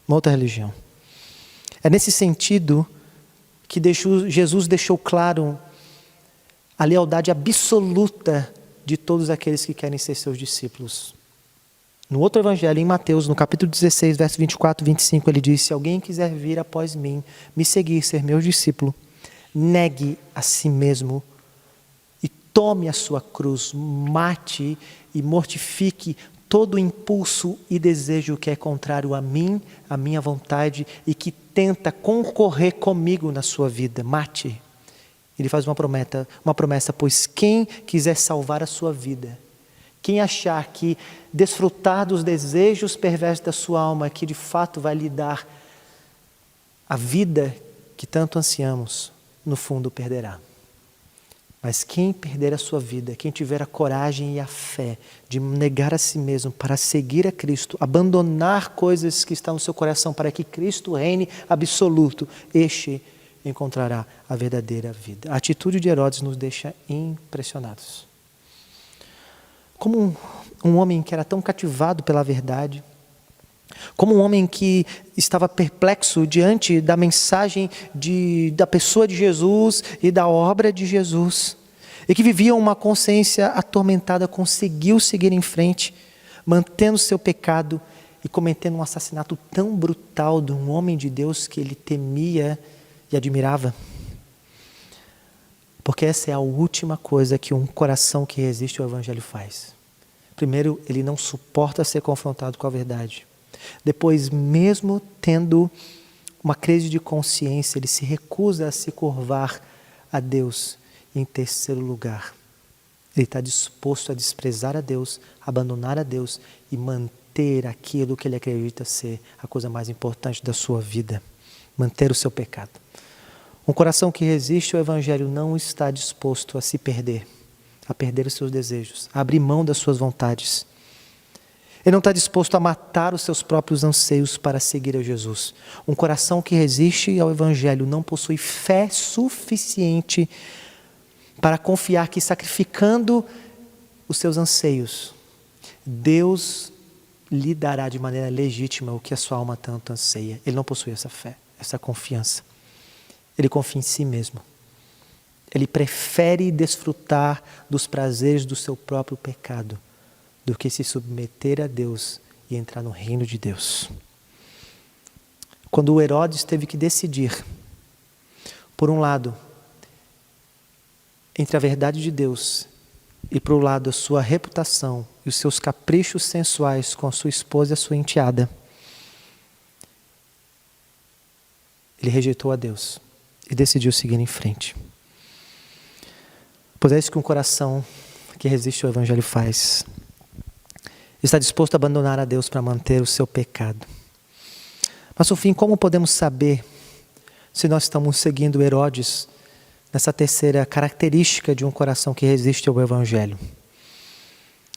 Uma outra religião. É nesse sentido que Jesus deixou claro a lealdade absoluta de todos aqueles que querem ser seus discípulos. No outro evangelho, em Mateus, no capítulo 16, verso 24 e 25, ele diz: se alguém quiser vir após mim, me seguir, ser meu discípulo, negue a si mesmo e tome a sua cruz, mate e mortifique todo impulso e desejo que é contrário a mim, a minha vontade e que tenta concorrer comigo na sua vida. Mate. Ele faz uma promessa, pois quem quiser salvar a sua vida, quem achar que desfrutar dos desejos perversos da sua alma, que de fato vai lhe dar a vida que tanto ansiamos, no fundo perderá. Mas quem perder a sua vida, quem tiver a coragem e a fé de negar a si mesmo para seguir a Cristo, abandonar coisas que estão no seu coração para que Cristo reine absoluto, este encontrará a verdadeira vida. A atitude de Herodes nos deixa impressionados. Como um homem que era tão cativado pela verdade, como um homem que estava perplexo diante da mensagem da pessoa de Jesus e da obra de Jesus, e que vivia uma consciência atormentada, conseguiu seguir em frente, mantendo seu pecado e cometendo um assassinato tão brutal de um homem de Deus que ele temia e admirava. Porque essa é a última coisa que um coração que resiste ao Evangelho faz. Primeiro, ele não suporta ser confrontado com a verdade. Depois, mesmo tendo uma crise de consciência, ele se recusa a se curvar a Deus. Em terceiro lugar, Ele está disposto a desprezar a Deus, abandonar a Deus e manter aquilo que ele acredita ser a coisa mais importante da sua vida. Manter o seu pecado. Um coração que resiste ao Evangelho não está disposto a se perder, a perder os seus desejos, a abrir mão das suas vontades. Ele não está disposto a matar os seus próprios anseios para seguir a Jesus. Um coração que resiste ao Evangelho não possui fé suficiente para confiar que sacrificando os seus anseios, Deus lhe dará de maneira legítima o que a sua alma tanto anseia. Ele não possui essa fé, essa confiança. Ele confia em si mesmo. Ele prefere desfrutar dos prazeres do seu próprio pecado do que se submeter a Deus e entrar no reino de Deus. Quando o Herodes teve que decidir, por um lado, entre a verdade de Deus e por um lado a sua reputação e os seus caprichos sensuais com a sua esposa e a sua enteada, ele rejeitou a Deus e decidiu seguir em frente. Pois é isso que um coração que resiste ao Evangelho faz. Está disposto a abandonar a Deus para manter o seu pecado. Mas, no fim, como podemos saber se nós estamos seguindo Herodes nessa terceira característica de um coração que resiste ao Evangelho?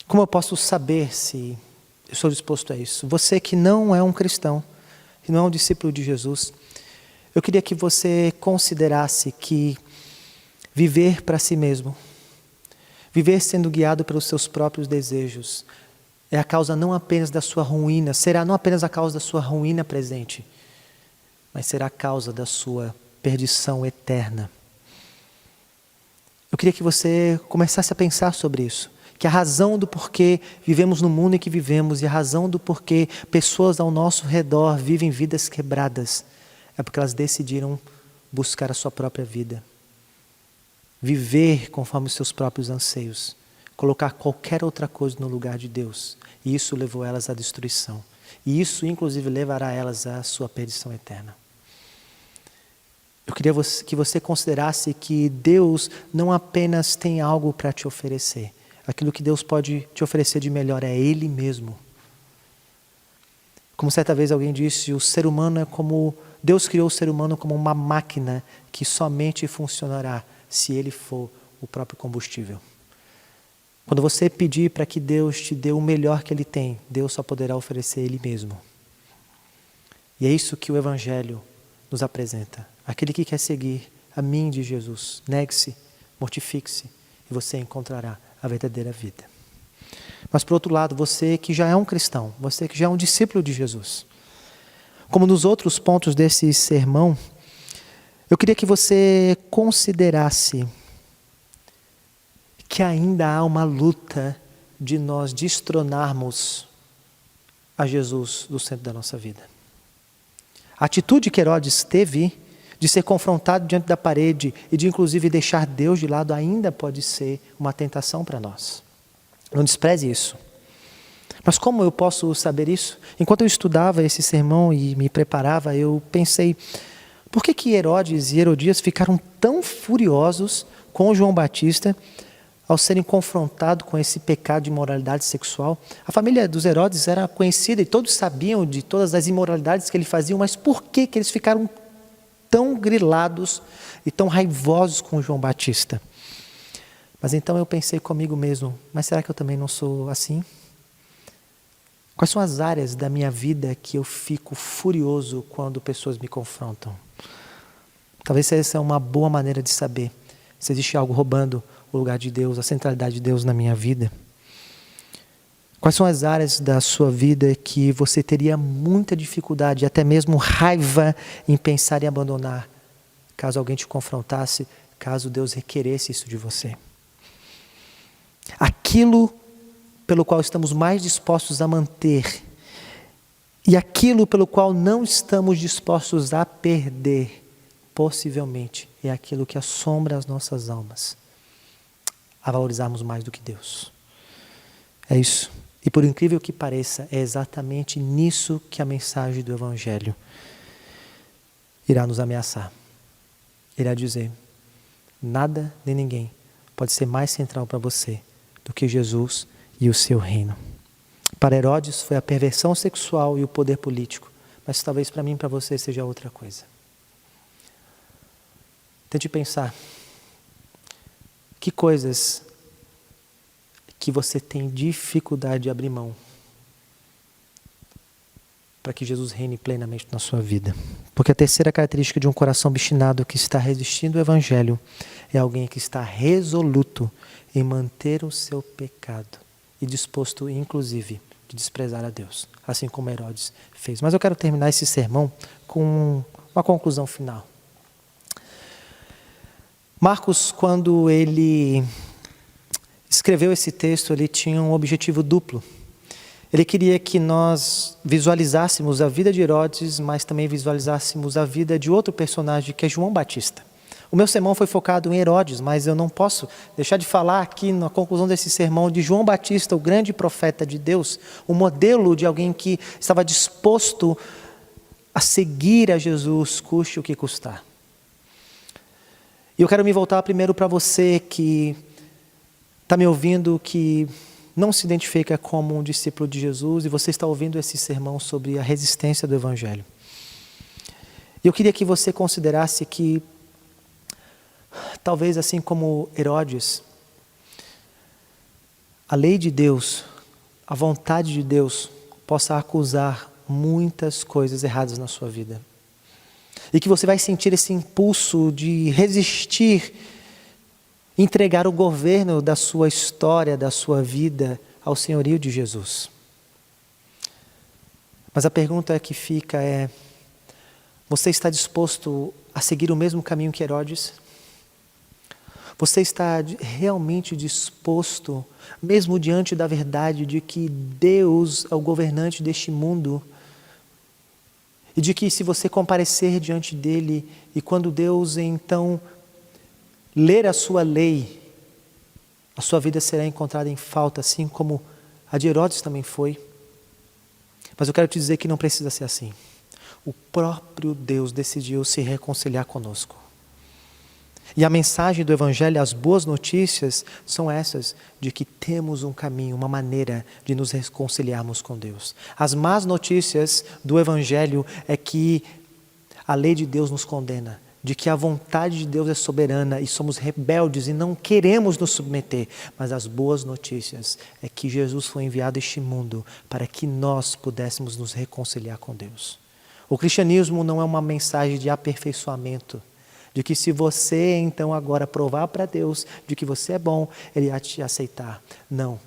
Como eu posso saber se eu sou disposto a isso? Você que não é um cristão, que não é um discípulo de Jesus, eu queria que você considerasse que viver para si mesmo, viver sendo guiado pelos seus próprios desejos, é a causa não apenas da sua ruína, será não apenas a causa da sua ruína presente, mas será a causa da sua perdição eterna. Eu queria que você começasse a pensar sobre isso, que a razão do porquê vivemos no mundo em que vivemos e a razão do porquê pessoas ao nosso redor vivem vidas quebradas, é porque elas decidiram buscar a sua própria vida, viver conforme os seus próprios anseios, colocar qualquer outra coisa no lugar de Deus. E isso levou elas à destruição. E isso, inclusive, levará elas à sua perdição eterna. Eu queria que você considerasse que Deus não apenas tem algo para te oferecer. Aquilo que Deus pode te oferecer de melhor é Ele mesmo. Como certa vez alguém disse, o ser humano é como... Deus criou o ser humano como uma máquina que somente funcionará se ele for o próprio combustível. Quando você pedir para que Deus te dê o melhor que Ele tem, Deus só poderá oferecer Ele mesmo. E é isso que o Evangelho nos apresenta. Aquele que quer seguir a mim de Jesus, negue-se, mortifique-se e você encontrará a verdadeira vida. Mas por outro lado, você que já é um cristão, você que já é um discípulo de Jesus, como nos outros pontos desse sermão, eu queria que você considerasse que ainda há uma luta de nós destronarmos a Jesus do centro da nossa vida. A atitude que Herodes teve de ser confrontado diante da parede e de inclusive deixar Deus de lado ainda pode ser uma tentação para nós. Não despreze isso. Mas como eu posso saber isso? Enquanto eu estudava esse sermão e me preparava, eu pensei, por que Herodes e Herodias ficaram tão furiosos com João Batista ao serem confrontados com esse pecado de imoralidade sexual? A família dos Herodes era conhecida e todos sabiam de todas as imoralidades que ele fazia, mas por que eles ficaram tão grilados e tão raivosos com João Batista? Mas então eu pensei comigo mesmo, mas será que eu também não sou assim? Quais são as áreas da minha vida que eu fico furioso quando pessoas me confrontam? Talvez essa é uma boa maneira de saber se existe algo roubando o lugar de Deus, a centralidade de Deus na minha vida. Quais são as áreas da sua vida que você teria muita dificuldade, até mesmo raiva em pensar em abandonar, caso alguém te confrontasse, caso Deus requeresse isso de você? Aquilo pelo qual estamos mais dispostos a manter e aquilo pelo qual não estamos dispostos a perder, possivelmente é aquilo que assombra as nossas almas, a valorizarmos mais do que Deus. É isso. E por incrível que pareça, é exatamente nisso que a mensagem do Evangelho irá nos ameaçar. Irá dizer, nada nem ninguém pode ser mais central para você do que Jesus e o seu reino. Para Herodes foi a perversão sexual e o poder político, mas talvez para mim e para você seja outra coisa. Tente pensar, que coisas que você tem dificuldade de abrir mão para que Jesus reine plenamente na sua vida. Porque a terceira característica de um coração obstinado que está resistindo ao Evangelho é alguém que está resoluto em manter o seu pecado e disposto, inclusive, de desprezar a Deus, assim como Herodes fez. Mas eu quero terminar esse sermão com uma conclusão final. Marcos, quando ele escreveu esse texto, ele tinha um objetivo duplo. Ele queria que nós visualizássemos a vida de Herodes, mas também visualizássemos a vida de outro personagem, que é João Batista. O meu sermão foi focado em Herodes, mas eu não posso deixar de falar aqui na conclusão desse sermão de João Batista, o grande profeta de Deus, o modelo de alguém que estava disposto a seguir a Jesus, custe o que custar. E eu quero me voltar primeiro para você que está me ouvindo, que não se identifica como um discípulo de Jesus e você está ouvindo esse sermão sobre a resistência do Evangelho. Eu queria que você considerasse que, talvez assim como Herodes, a lei de Deus, a vontade de Deus, possa acusar muitas coisas erradas na sua vida. E que você vai sentir esse impulso de resistir, entregar o governo da sua história, da sua vida, ao senhorio de Jesus. Mas a pergunta que fica é: você está disposto a seguir o mesmo caminho que Herodes? Você está realmente disposto, mesmo diante da verdade de que Deus é o governante deste mundo, e de que se você comparecer diante dele, e quando Deus então ler a sua lei, a sua vida será encontrada em falta, assim como a de Herodes também foi. Mas eu quero te dizer que não precisa ser assim. O próprio Deus decidiu se reconciliar conosco. E a mensagem do Evangelho, as boas notícias, são essas, de que temos um caminho, uma maneira de nos reconciliarmos com Deus. As más notícias do Evangelho é que a lei de Deus nos condena, de que a vontade de Deus é soberana e somos rebeldes e não queremos nos submeter. Mas as boas notícias é que Jesus foi enviado a este mundo para que nós pudéssemos nos reconciliar com Deus. O cristianismo não é uma mensagem de aperfeiçoamento, de que se você então agora provar para Deus de que você é bom, Ele irá te aceitar. Não.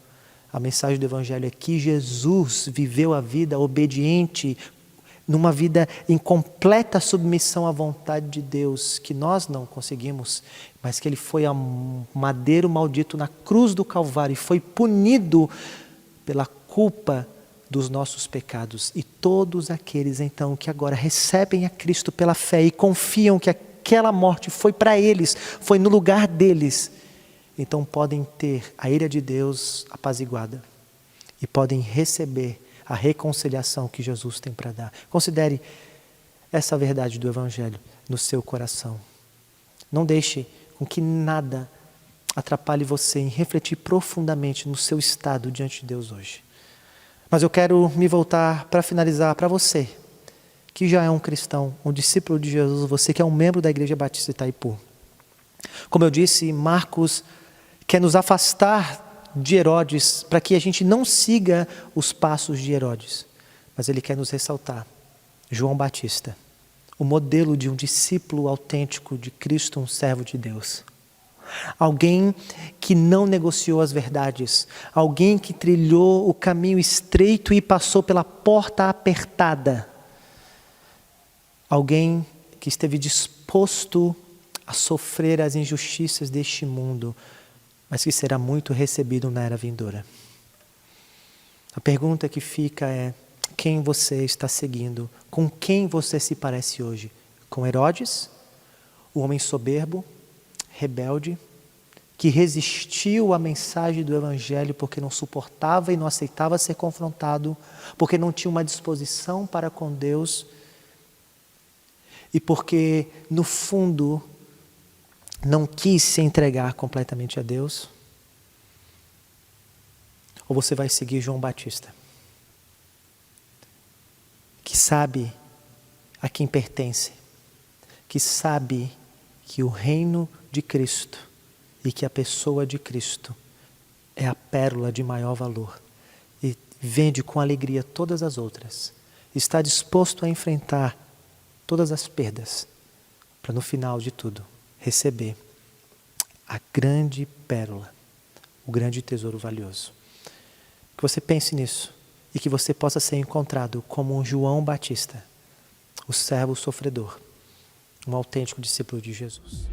A mensagem do Evangelho é que Jesus viveu a vida obediente, numa vida em completa submissão à vontade de Deus, que nós não conseguimos, mas que Ele foi a madeiro maldito na cruz do Calvário e foi punido pela culpa dos nossos pecados. E todos aqueles então que agora recebem a Cristo pela fé e confiam que aquela morte foi para eles, foi no lugar deles, então podem ter a ira de Deus apaziguada e podem receber a reconciliação que Jesus tem para dar. Considere essa verdade do Evangelho no seu coração. Não deixe com que nada atrapalhe você em refletir profundamente no seu estado diante de Deus hoje. Mas eu quero me voltar para finalizar para você, que já é um cristão, um discípulo de Jesus, você que é um membro da Igreja Batista de Itaipu. Como eu disse, Marcos quer nos afastar de Herodes, para que a gente não siga os passos de Herodes. Mas ele quer nos ressaltar João Batista, o modelo de um discípulo autêntico de Cristo, um servo de Deus. Alguém que não negociou as verdades, alguém que trilhou o caminho estreito e passou pela porta apertada. Alguém que esteve disposto a sofrer as injustiças deste mundo, mas que será muito recebido na era vindoura. A pergunta que fica é: quem você está seguindo? Com quem você se parece hoje? Com Herodes, o homem soberbo, rebelde, que resistiu à mensagem do Evangelho porque não suportava e não aceitava ser confrontado, porque não tinha uma disposição para com Deus e porque, no fundo, não quis se entregar completamente a Deus? Ou você vai seguir João Batista, que sabe a quem pertence, que sabe que o reino de Cristo e que a pessoa de Cristo é a pérola de maior valor e vende com alegria todas as outras, está disposto a enfrentar todas as perdas para no final de tudo receber a grande pérola, o grande tesouro valioso. Que você pense nisso e que você possa ser encontrado como um João Batista, o servo sofredor, um autêntico discípulo de Jesus.